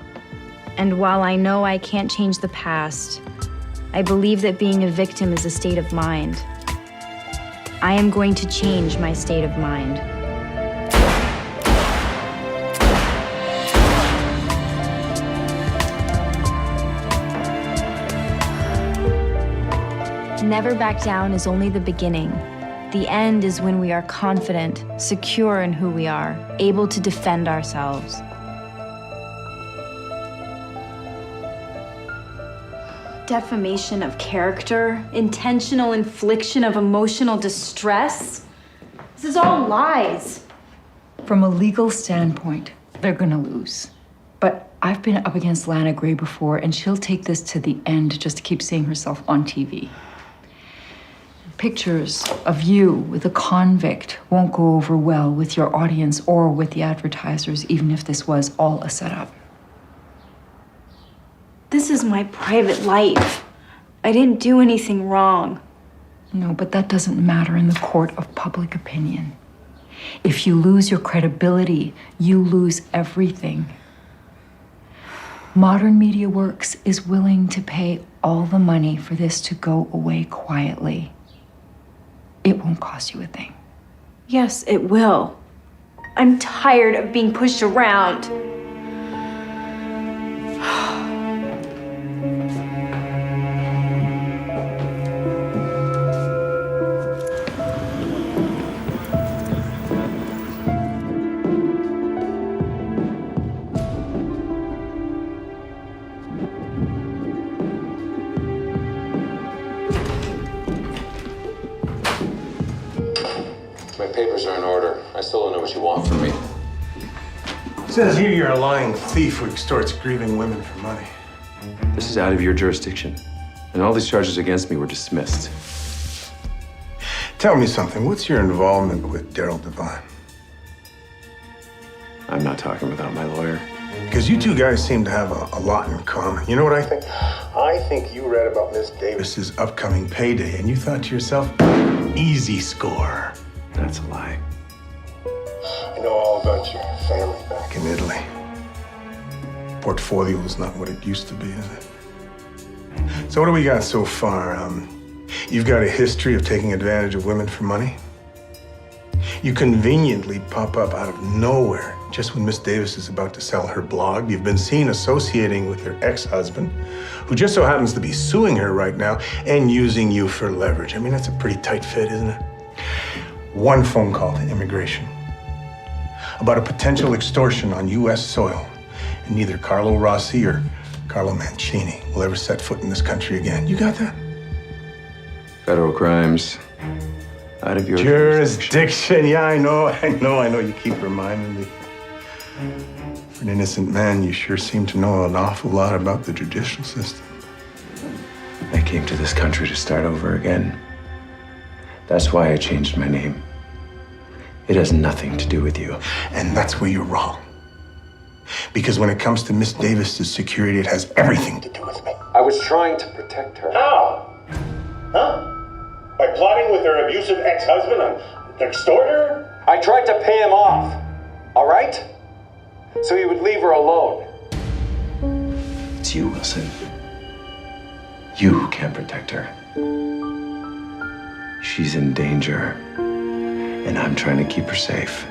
And while I know I can't change the past, I believe that being a victim is a state of mind. I am going to change my state of mind. Never back down is only the beginning. The end is when we are confident, secure in who we are, able to defend ourselves. Defamation of character, intentional infliction of emotional distress. This is all lies. From a legal standpoint, they're gonna lose. But I've been up against Lana Gray before, and she'll take this to the end just to keep seeing herself on TV. Pictures of you with a convict won't go over well with your audience or with the advertisers, even if this was all a setup. This is my private life. I didn't do anything wrong. No, but that doesn't matter in the court of public opinion. If you lose your credibility, you lose everything. Modern Media Works is willing to pay all the money for this to go away quietly. It won't cost you a thing. Yes, it will. I'm tired of being pushed around. My papers are in order. I still don't know what you want from me. It says here you're a lying thief who extorts grieving women for money. This is out of your jurisdiction. And all these charges against me were dismissed. Tell me something. What's your involvement with Daryl Devine? I'm not talking without my lawyer. Because you two guys seem to have a lot in common. You know what I think? I think you read about Miss Davis's upcoming payday and you thought to yourself, easy score. That's a lie. I know all about your family back in Italy. Portfolio's not what it used to be, is it? So what do we got so far? You've got a history of taking advantage of women for money. You conveniently pop up out of nowhere just when Miss Davis is about to sell her blog. You've been seen associating with her ex-husband, who just so happens to be suing her right now and using you for leverage. I mean, that's a pretty tight fit, isn't it? One phone call to immigration about a potential extortion on U.S. soil, and neither Carlo Rossi or Carlo Mancini will ever set foot in this country again. You got that? Federal crimes. Out of your jurisdiction. Yeah, I know. You keep reminding me. For an innocent man, you sure seem to know an awful lot about the judicial system. I came to this country to start over again. That's why I changed my name. It has nothing to do with you. And that's where you're wrong. Because when it comes to Miss Davis's security, it has everything to do with me. I was trying to protect her. How? Huh? By plotting with her abusive ex-husband on the extorter? I tried to pay him off, all right? So he would leave her alone. It's you, Wilson. You who can't protect her. She's in danger, and I'm trying to keep her safe.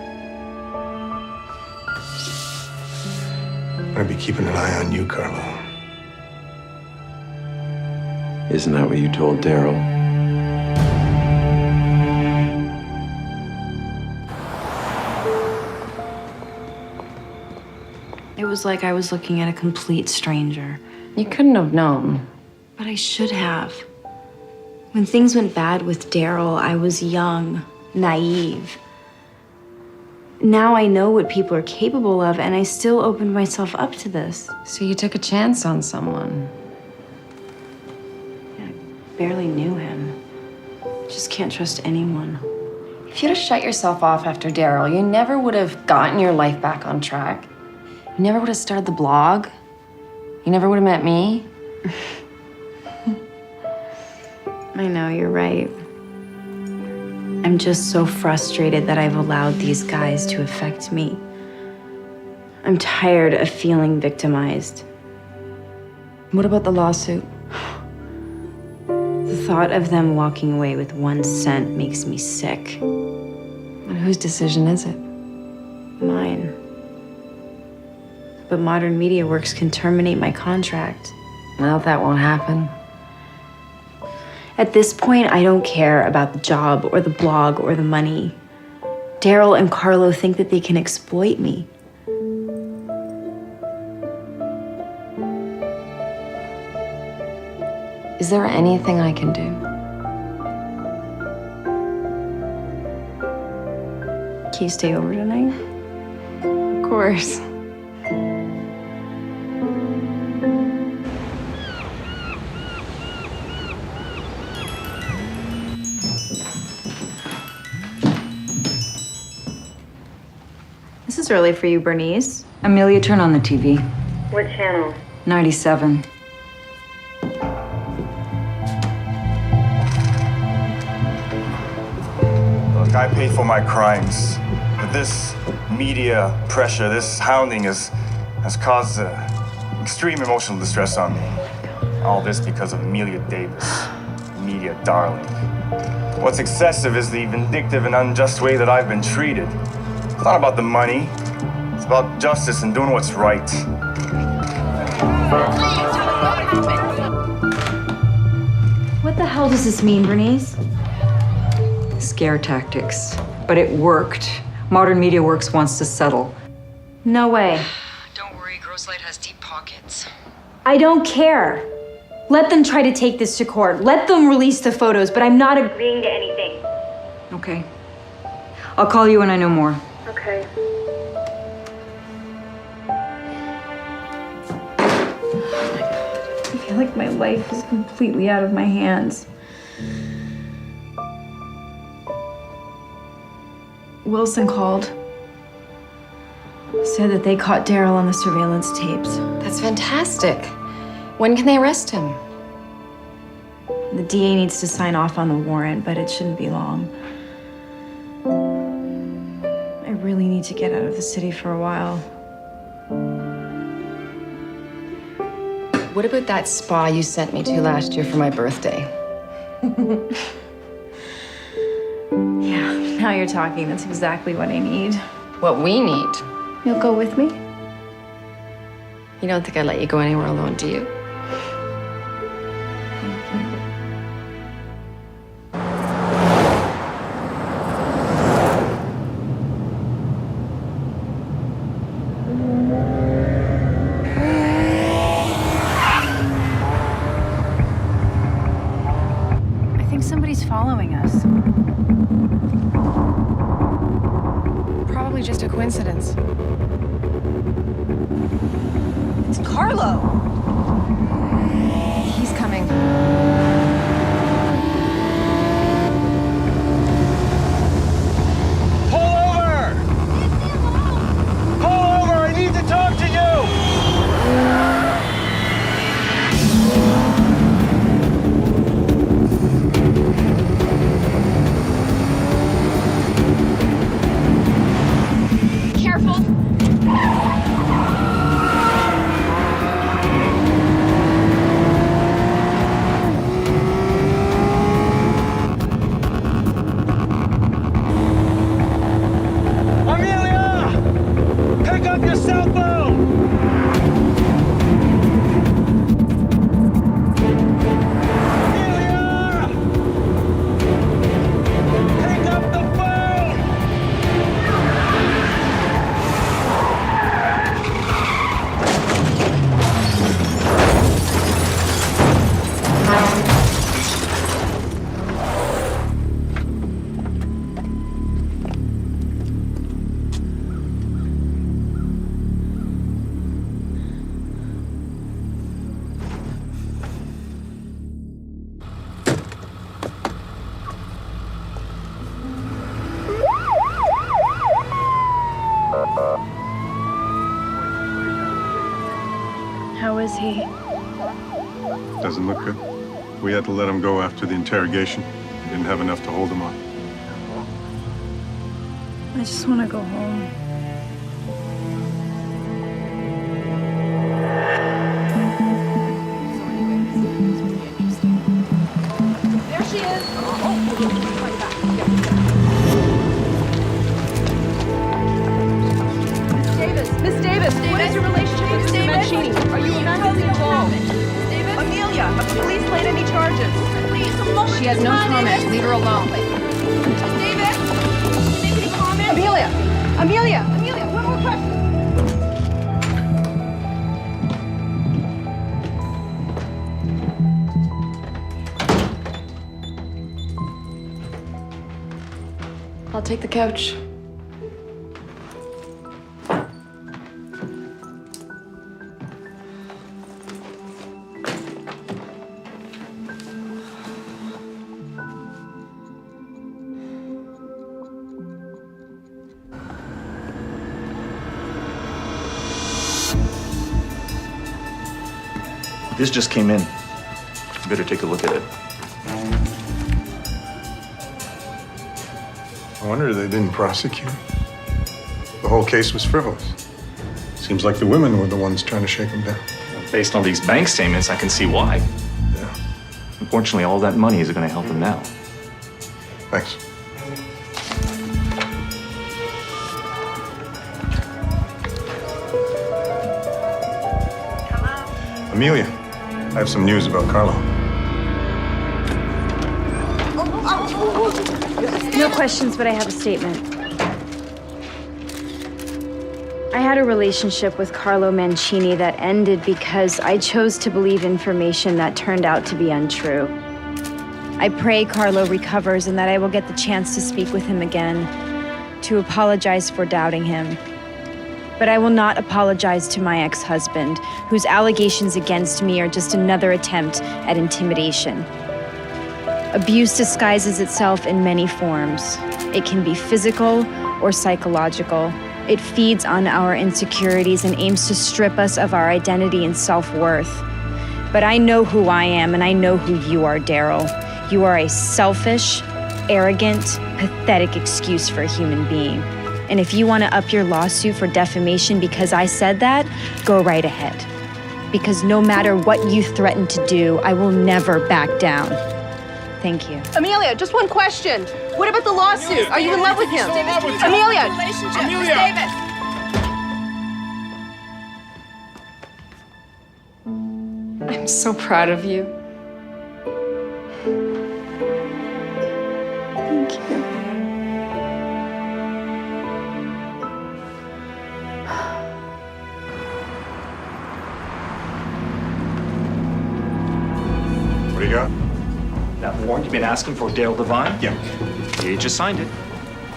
I'm gonna be keeping an eye on you, Carlo. Isn't that what you told Daryl? It was like I was looking at a complete stranger. You couldn't have known. But I should have. When things went bad with Daryl, I was young, naive. Now I know what people are capable of, and I still opened myself up to this. So you took a chance on someone. I barely knew him. Just can't trust anyone. If you'd have shut yourself off after Daryl, you never would have gotten your life back on track. You never would have started the blog. You never would have met me. I know, you're right. I'm just so frustrated that I've allowed these guys to affect me. I'm tired of feeling victimized. What about the lawsuit? The thought of them walking away with 1 cent makes me sick. And whose decision is it? Mine. But Modern Media Works can terminate my contract. Well, that won't happen. At this point, I don't care about the job or the blog or the money. Daryl and Carlo think that they can exploit me. Is there anything I can do? Can you stay over tonight? Of course. This is early for you, Bernice. Amelia, turn on the TV. What channel? 97. Look, I paid for my crimes. But this media pressure, this hounding has caused extreme emotional distress on me. All this because of Amelia Davis, media darling. What's excessive is the vindictive and unjust way that I've been treated. It's not about the money. It's about justice and doing what's right. What the hell does this mean, Bernice? Scare tactics. But it worked. Modern Media Works wants to settle. No way. Don't worry, Grosslight has deep pockets. I don't care. Let them try to take this to court. Let them release the photos, but I'm not agreeing to anything. Okay. I'll call you when I know more. Okay. I feel like my life is completely out of my hands. Wilson called. Said that they caught Daryl on the surveillance tapes. That's fantastic. When can they arrest him? The DA needs to sign off on the warrant, but it shouldn't be long. I really need to get out of the city for a while. What about that spa you sent me to last year for my birthday? Yeah, now you're talking. That's exactly what I need. What we need. You'll go with me? You don't think I'd let you go anywhere alone, do you? I think somebody's following us. Probably just a coincidence. It's Carlo! He's coming. Pull over! Pull over! I need to talk to you! is he? Doesn't look good. We had to let him go after the interrogation. We didn't have enough to hold him on. I just want to go home. There she is. Miss Davis, what is your relationship with Mr. Mancini? Are you romantically involved? Amelia, have the police laid any charges? Please, She has no comment. Leave her alone. Davis, make any comment? Amelia, one more question. I'll take the couch. This just came in. You better take a look at it. I wonder they didn't prosecute. The whole case was frivolous. Seems like the women were the ones trying to shake him down. Based on these bank statements, I can see why. Yeah. Unfortunately, all that money isn't going to help him now. Thanks. Amelia, I have some news about Carlo. No questions, but I have a statement. I had a relationship with Carlo Mancini that ended because I chose to believe information that turned out to be untrue. I pray Carlo recovers and that I will get the chance to speak with him again, to apologize for doubting him. But I will not apologize to my ex-husband, whose allegations against me are just another attempt at intimidation. Abuse disguises itself in many forms. It can be physical or psychological. It feeds on our insecurities and aims to strip us of our identity and self-worth. But I know who I am, and I know who you are, Daryl. You are a selfish, arrogant, pathetic excuse for a human being. And if you want to up your lawsuit for defamation because I said that, go right ahead. Because no matter what you threaten to do, I will never back down. Thank you. Amelia, just one question. What about the lawsuit? Are you in love with him? Amelia! Davis! I'm so proud of you. Thank you. What do you got? That warrant you've been asking for, Daryl Devine? Yeah. You just signed it.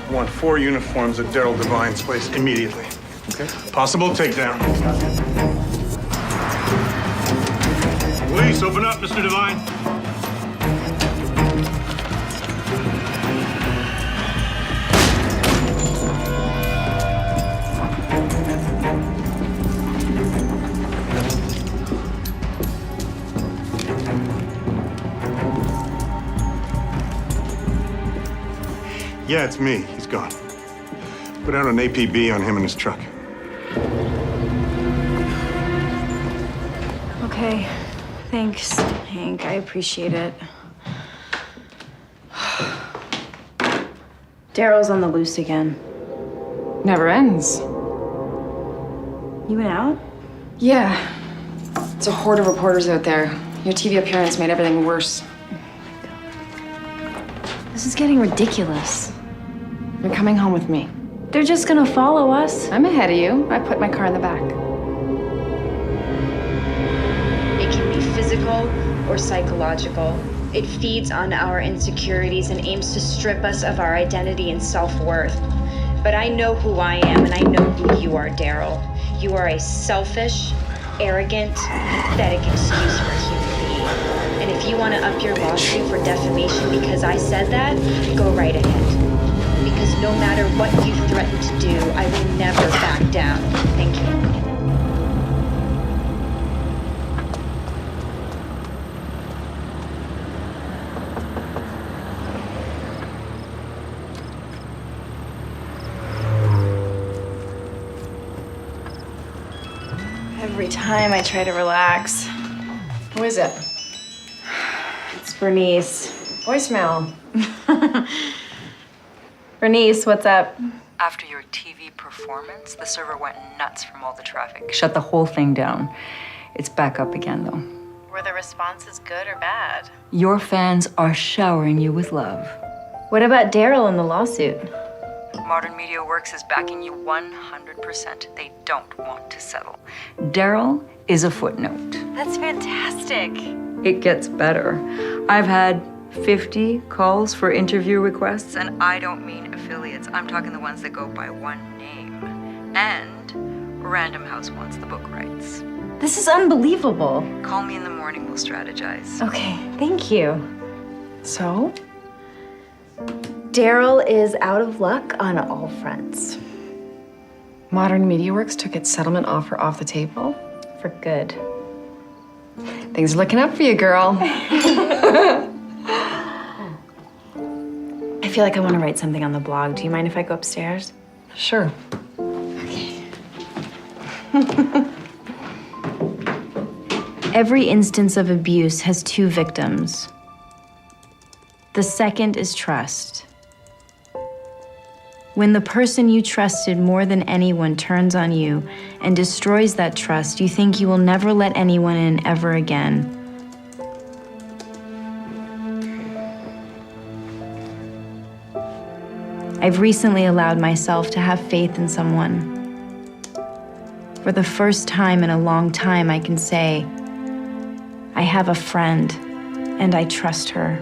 I want 4 uniforms at Daryl Devine's place immediately. Okay. Possible takedown. Police, open up, Mr. Devine. Yeah, it's me. He's gone. Put out an APB on him and his truck. Okay. Thanks, Hank. I appreciate it. Daryl's on the loose again. Never ends. You went out? Yeah. It's a horde of reporters out there. Your TV appearance made everything worse. This is getting ridiculous. You're coming home with me. They're just gonna follow us. I'm ahead of you. I put my car in the back. It can be physical or psychological. It feeds on our insecurities and aims to strip us of our identity and self-worth. But I know who I am, and I know who you are, Daryl. You are a selfish, arrogant, pathetic excuse for a human being. And if you want to up your lawsuit for defamation because I said that, go right ahead. Because no matter what you threaten to do, I will never back down. Thank you. Every time I try to relax. Who is it? It's Bernice. Voicemail. Bernice, what's up? After your TV performance, the server went nuts from all the traffic. Shut the whole thing down. It's back up again, though. Were the responses good or bad? Your fans are showering you with love. What about Daryl and the lawsuit? Modern Media Works is backing you 100%. They don't want to settle. Daryl is a footnote. That's fantastic. It gets better. I've had 50 calls for interview requests, and I don't mean affiliates. I'm talking the ones that go by one name. And Random House wants the book rights. This is unbelievable. Call me in the morning, we'll strategize. Okay, thank you. So? Daryl is out of luck on all fronts. Modern Media Works took its settlement offer off the table? For good. Things are looking up for you, girl. I feel like I want to write something on the blog. Do you mind if I go upstairs? Sure. Every instance of abuse has two victims. The second is trust. When the person you trusted more than anyone turns on you and destroys that trust, you think you will never let anyone in ever again. I've recently allowed myself to have faith in someone. For the first time in a long time, I can say, I have a friend, and I trust her.